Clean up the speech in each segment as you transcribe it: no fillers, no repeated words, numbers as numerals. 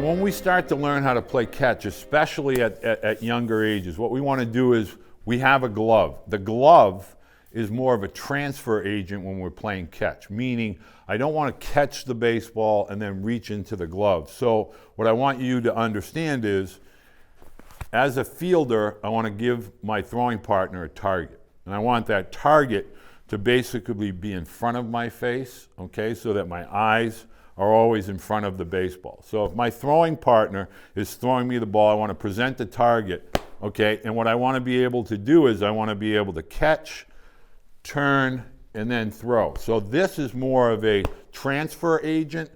when we start to learn how to play catch, especially at younger ages, what we want to do is we have a glove. The glove is more of a transfer agent when we're playing catch, meaning I don't want to catch the baseball and then reach into the glove. So what I want you to understand is, as a fielder, I want to give my throwing partner a target. And I want that target to basically be in front of my face, okay, so that my eyes are always in front of the baseball. So if my throwing partner is throwing me the ball, I want to present the target, okay, and what I want to be able to do is I want to be able to catch, turn, and then throw. So this is more of a transfer agent,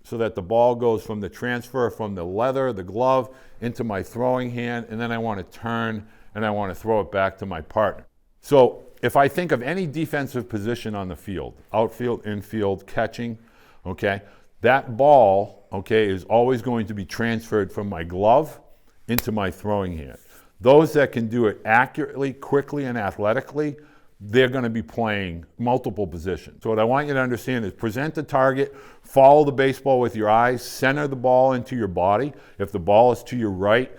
so that the ball goes from the transfer from the leather, the glove, into my throwing hand, and then I want to turn and I want to throw it back to my partner. So if I think of any defensive position on the field, outfield, infield, catching, okay, that ball, okay, is always going to be transferred from my glove into my throwing hand. Those that can do it accurately, quickly, and athletically, they're going to be playing multiple positions. So what I want you to understand is present the target, follow the baseball with your eyes, center the ball into your body. If the ball is to your right,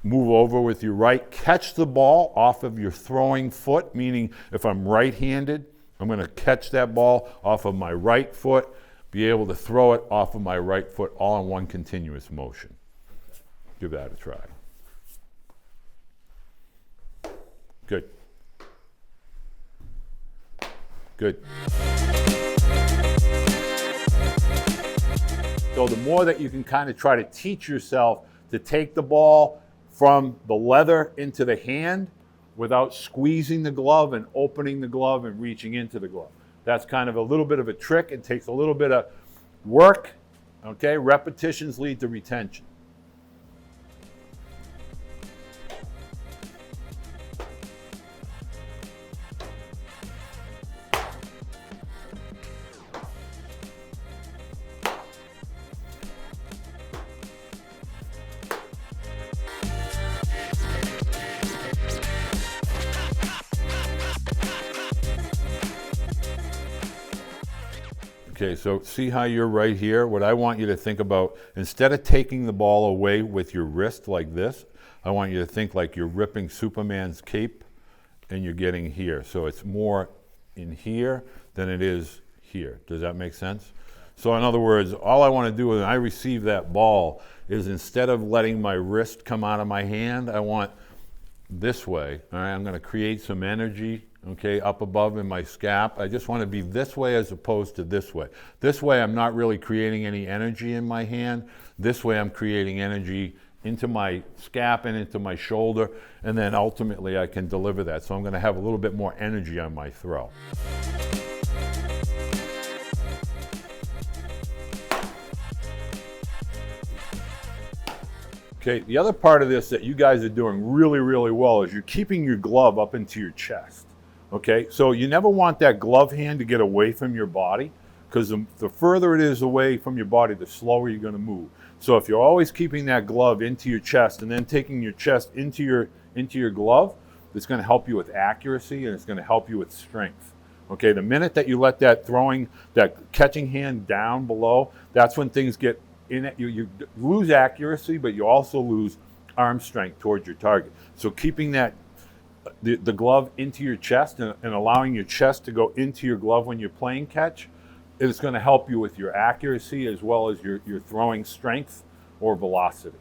move over with your right, catch the ball off of your throwing foot, meaning if I'm right-handed, I'm going to catch that ball off of my right foot, be able to throw it off of my right foot, all in one continuous motion. Give that a try. Good. Good. So the more that you can kind of try to teach yourself to take the ball from the leather into the hand without squeezing the glove and opening the glove and reaching into the glove. That's kind of a little bit of a trick. It takes a little bit of work, okay? Repetitions lead to retention. Okay, so see how you're right here? What I want you to think about, instead of taking the ball away with your wrist like this, I want you to think like you're ripping Superman's cape and you're getting here. So it's more in here than it is here. Does that make sense? So in other words, all I want to do when I receive that ball is, instead of letting my wrist come out of my hand, I want this way. All right, I'm going to create some energy, okay, up above in my scap. I just want to be this way as opposed to this way. This way I'm not really creating any energy in my hand. This way I'm creating energy into my scap and into my shoulder, and then ultimately I can deliver that. So I'm going to have a little bit more energy on my throw. Okay, the other part of this that you guys are doing really, really well is you're keeping your glove up into your chest. Okay, so you never want that glove hand to get away from your body, because the further it is away from your body, the slower you're going to move. So if you're always keeping that glove into your chest and then taking your chest into your glove, it's going to help you with accuracy and it's going to help you with strength. Okay, the minute that you let that catching hand down below, that's when things get in it. You lose accuracy, but you also lose arm strength towards your target. So keeping that the glove into your chest and allowing your chest to go into your glove when you're playing catch is going to help you with your accuracy as well as your throwing strength or velocity.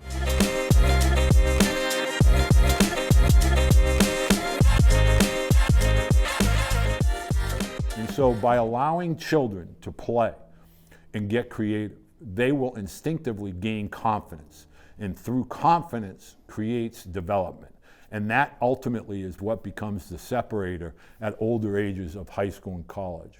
And so by allowing children to play and get creative, they will instinctively gain confidence. And through confidence creates development. And that ultimately is what becomes the separator at older ages of high school and college.